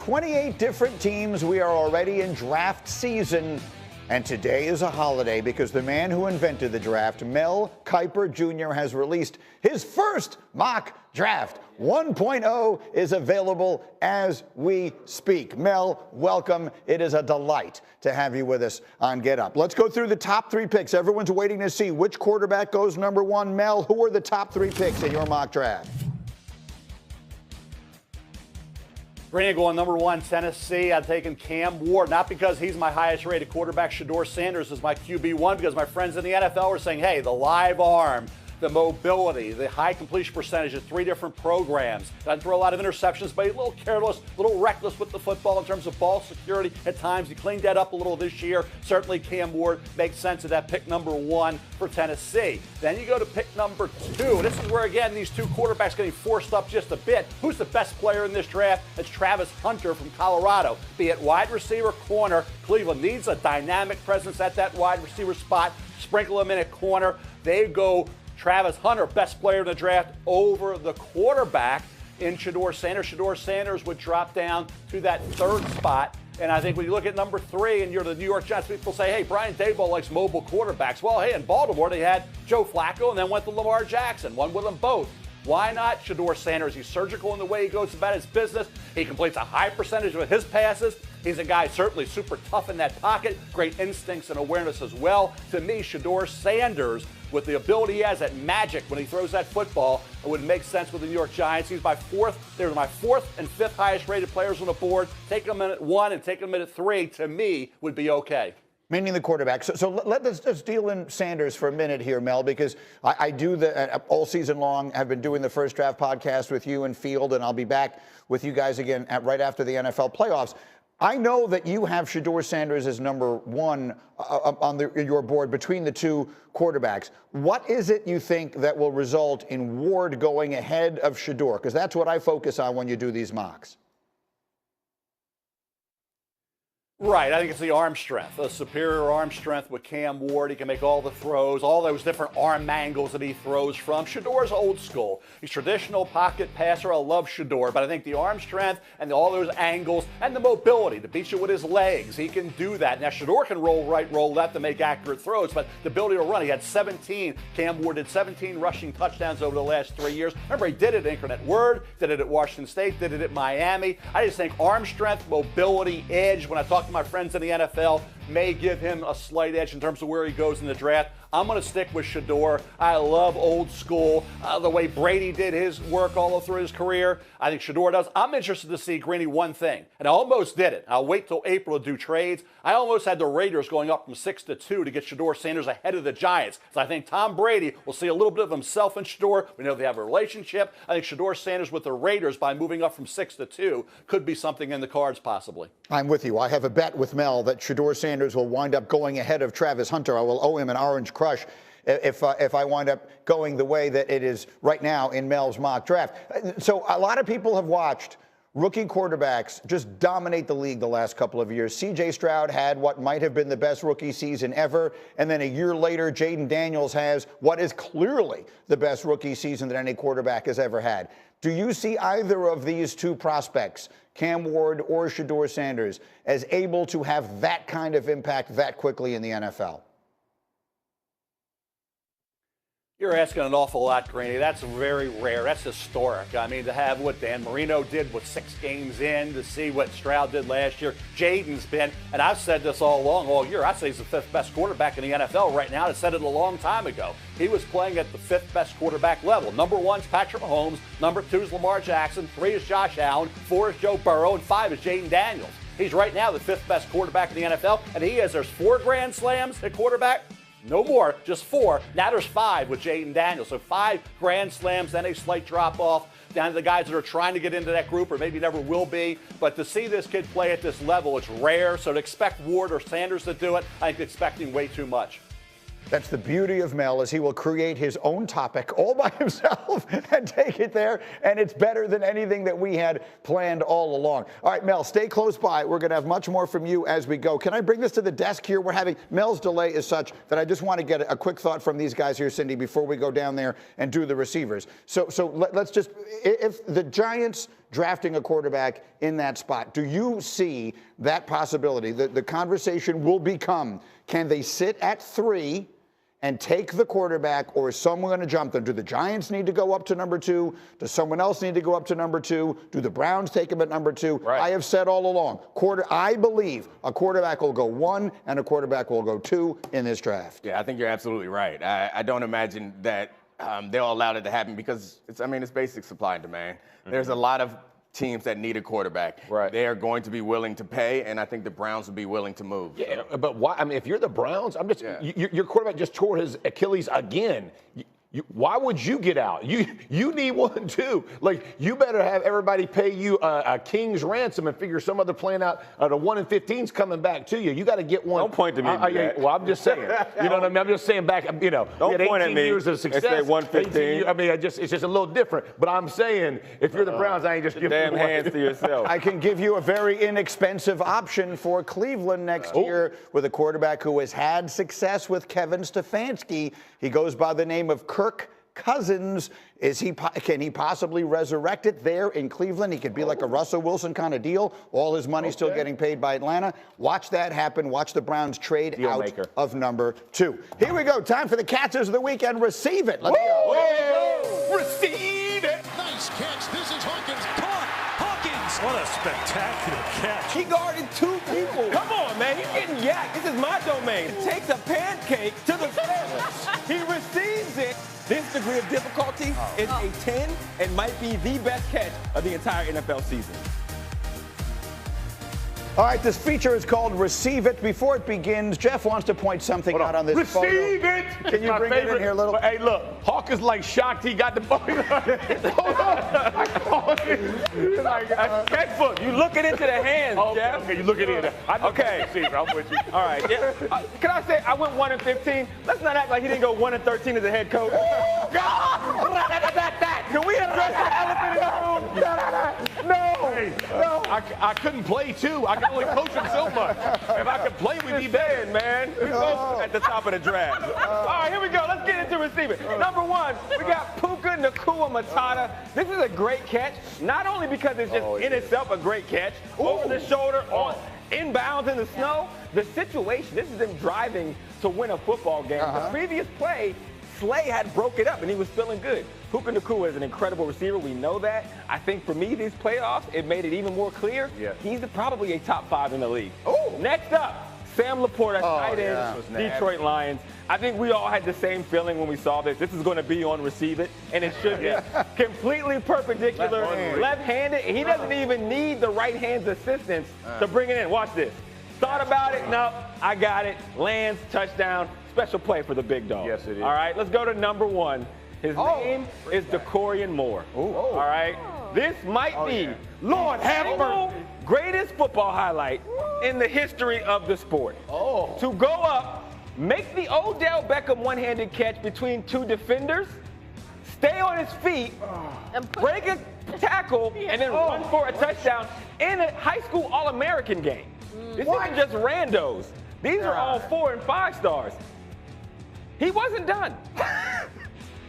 28 different teams. We are already in draft season. And today is a holiday because the man who invented the draft, Mel Kiper Jr., has released his first mock draft. 1.0 is available as we speak. Mel, welcome. It is a delight to have you with us on Get Up. Let's go through the top 3 picks. Everyone's waiting to see which quarterback goes number 1. Mel, who are the top 3 picks in your mock draft? Going number 1, Tennessee. I'm taking Cam Ward, not because he's my highest rated quarterback. Shedeur Sanders is my QB1 because my friends in the NFL are saying, hey, the live arm, the mobility, the high completion percentage of 3 different programs. Doesn't throw a lot of interceptions, but he's a little careless, a little reckless with the football in terms of ball security at times. He cleaned that up a little this year. Certainly Cam Ward makes sense of that pick number 1 for Tennessee. Then you go to pick number 2. This is where, again, these 2 quarterbacks getting forced up just a bit. Who's the best player in this draft? It's Travis Hunter from Colorado. Be it wide receiver, corner, Cleveland needs a dynamic presence at that wide receiver spot. Sprinkle him in at corner. They go Travis Hunter, best player in the draft, over the quarterback in Shedeur Sanders. Shedeur Sanders would drop down to that 3rd spot. And I think when you look at number 3 and you're the New York Giants, people say, hey, Brian Daboll likes mobile quarterbacks. Well, hey, in Baltimore, they had Joe Flacco and then went to Lamar Jackson, one with them both. Why not Shedeur Sanders? He's surgical in the way he goes about his business. He completes a high percentage of his passes. He's a guy certainly super tough in that pocket, great instincts and awareness as well. To me, Shedeur Sanders, with the ability he has at magic when he throws that football, it would make sense with the New York Giants. He's my 4th. They're my 4th and 5th highest rated players on the board. Taking them in at 1 and taking them in at 3, to me, would be okay. Meaning the quarterback. So let's just deal in Sanders for a minute here, Mel, because I do the all season long. Have been doing the First Draft podcast with you and Field, and I'll be back with you guys again right after the NFL playoffs. I know that you have Shedeur Sanders as number 1 on your board between the 2 quarterbacks. What is it you think that will result in Ward going ahead of Shedeur? Because that's what I focus on when you do these mocks. Right, I think it's the arm strength, the superior arm strength with Cam Ward. He can make all the throws, all those different arm angles that he throws from. Shedeur's old school. He's traditional pocket passer. I love Shedeur, but I think the arm strength and all those angles and the mobility to beat you with his legs, he can do that. Now, Shedeur can roll right, roll left to make accurate throws, but the ability to run, he had 17. Cam Ward did 17 rushing touchdowns over the last 3 years. Remember, he did it at Incarnate Word, did it at Washington State, did it at Miami. I just think arm strength, mobility, edge, when I talk to my friends in the NFL, may give him a slight edge in terms of where he goes in the draft. I'm going to stick with Shedeur. I love old school, the way Brady did his work all through his career. I think Shedeur does. I'm interested to see, Greeny, one thing, and I almost did it. I'll wait till April to do trades. I almost had the Raiders going up from 6-2 to get Shedeur Sanders ahead of the Giants. So I think Tom Brady will see a little bit of himself in Shedeur. We know they have a relationship. I think Shedeur Sanders with the Raiders, by moving up from 6-2, could be something in the cards possibly. I'm with you. I have a bet with Mel that Shedeur Sanders will wind up going ahead of Travis Hunter. I will owe him an orange crush if I wind up going the way that it is right now in Mel's mock draft. So a lot of people have watched rookie quarterbacks just dominate the league the last couple of years. C.J. Stroud had what might have been the best rookie season ever, and then a year later, Jaden Daniels has what is clearly the best rookie season that any quarterback has ever had. Do you see either of these 2 prospects, Cam Ward or Shedeur Sanders, as able to have that kind of impact that quickly in the NFL? You're asking an awful lot, Greeny. That's very rare. That's historic. I mean, to have what Dan Marino did with 6 games in, to see what Stroud did last year. Jaden's been, and I've said this all along, all year, I say he's the 5th best quarterback in the NFL right now. I said it a long time ago. He was playing at the 5th best quarterback level. Number 1 is Patrick Mahomes. Number 2 is Lamar Jackson. 3 is Josh Allen. 4 is Joe Burrow. And 5 is Jaden Daniels. He's right now the 5th best quarterback in the NFL, and there's 4 grand slams at quarterback. No more, just 4. Now there's 5 with Jaden Daniels. So 5 grand slams, then a slight drop off down to the guys that are trying to get into that group or maybe never will be. But to see this kid play at this level, it's rare. So to expect Ward or Sanders to do it, I think expecting way too much. That's the beauty of Mel, is he will create his own topic all by himself and take it there, and it's better than anything that we had planned all along. All right, Mel, stay close by. We're going to have much more from you as we go. Can I bring this to the desk here? We're having Mel's delay is such that I just want to get a quick thought from these guys here, Cindy, before we go down there and do the receivers. So let's just, if the Giants drafting a quarterback in that spot. Do you see that possibility? The conversation will become, can they sit at 3 and take the quarterback, or is someone going to jump them? Do the Giants need to go up to number 2? Does someone else need to go up to number 2? Do the Browns take him at number 2? Right. I have said all along, I believe a quarterback will go 1 and a quarterback will go 2 in this draft. Yeah, I think you're absolutely right. I don't imagine that they'll allow that to happen because it's basic supply and demand. There's a lot of teams that need a quarterback. Right. They are going to be willing to pay, and I think the Browns will be willing to move. Yeah, but why? I mean, if you're the Browns, your quarterback just tore his Achilles again. Why would you get out? You need one too. Like, you better have everybody pay you a king's ransom and figure some other plan out. The 1 in 15's coming back to you. You got to get one. Don't point to me. Well, I'm just saying. You know what I mean? I'm just saying back. You know, Don't we had point 18 at me years of success. and say 115. I mean, it's just a little different. But I'm saying, if you're the Browns, I ain't just giving Damn you one. hands to yourself. I can give you a very inexpensive option for Cleveland next year with a quarterback who has had success with Kevin Stefanski. He goes by the name of Kirk Cousins. Can he possibly resurrect it there in Cleveland? He could be like a Russell Wilson kind of deal. All his money still getting paid by Atlanta. Watch that happen. Watch the Browns trade out of number 2. Here we go. Time for the catchers of the weekend. Receive it. Let's go. Whoa! Receive it. Nice catch. This is Hawkins. Caught. Hawkins. What a spectacular catch. He guarded 2 people. Come on, man. He's getting yacked. This is my domain. Takes a pancake to the face. He receives it. This degree of difficulty is a 10 and might be the best catch of the entire NFL season. All right, this feature is called Receive It. Before it begins, Jeff wants to point something out on this photo. Receive it! Can you bring it in here a little? Hey, look, Hawk is like shocked he got the ball. Hold on. He's like, Textbook. You looking into the hands, Jeff. Okay, you look at it. Okay. I'm with you. All right. Yeah. Can I say I went 1 in 15? Let's not act like he didn't go 1 in 13 as a head coach. Oh, God! Can we address the elephant in the room? No. I couldn't play too. I can only coach him so much. If I could play, we'd be better, man. We're both at the top of the draft. All right, here we go. Let's get into receiving. Number 1, we got Puka Nacua Matata. This is a great catch, not only because it's just in itself a great catch, over the shoulder, on inbounds in the snow. The situation, this is them driving to win a football game. The previous play, Slay had broke it up, and he was feeling good. Puka Nacua is an incredible receiver. We know that. I think for me, these playoffs, it made it even more clear. Yeah. He's probably a top 5 in the league. Next up, Sam Laporta, tight end, Detroit Lions. I think we all had the same feeling when we saw this. This is going to be on Receive It, and it should be completely perpendicular, left-handed. He doesn't even need the right hand's assistance to bring it in. Watch this. Thought about it? No, I got it. Lands, touchdown. Special play for the big dog. Yes, it is. All right, let's go to number 1. His name is DeCorian Moore. All right, this might be, Lord have mercy, greatest football highlight in the history of the sport. To go up, make the Odell Beckham one-handed catch between 2 defenders, stay on his feet, break a tackle, and then run for a touchdown in a high school All-American game. This isn't just randos. These are all 4 and 5 stars. He wasn't done.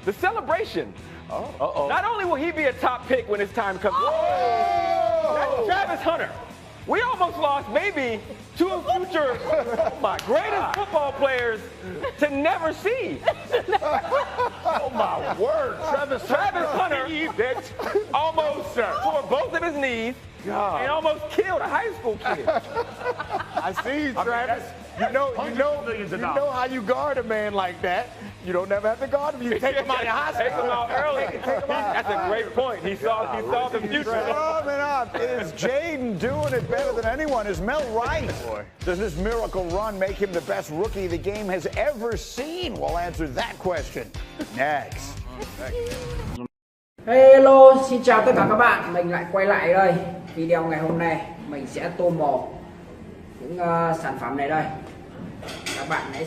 The celebration. Not only will he be a top pick when his time comes. That's Travis Hunter. We almost lost maybe 2 future greatest football players to never see. Oh, my word. Travis Hunter almost tore both of his knees and almost killed a high school kid. I see you, Travis. You know how you guard a man like that. You don't never have to guard him. You take him out of hospital. Take him out early. That's a great point. He saw the future. Coming up, is Jaden doing it better than anyone? Is Mel right? Does this miracle run make him the best rookie the game has ever seen? We'll answer that question next. Hello, xin chào tất cả các bạn. Mình lại quay lại đây. Video ngày hôm nay mình sẽ tô màu những sản phẩm này đây. Các bạn hãy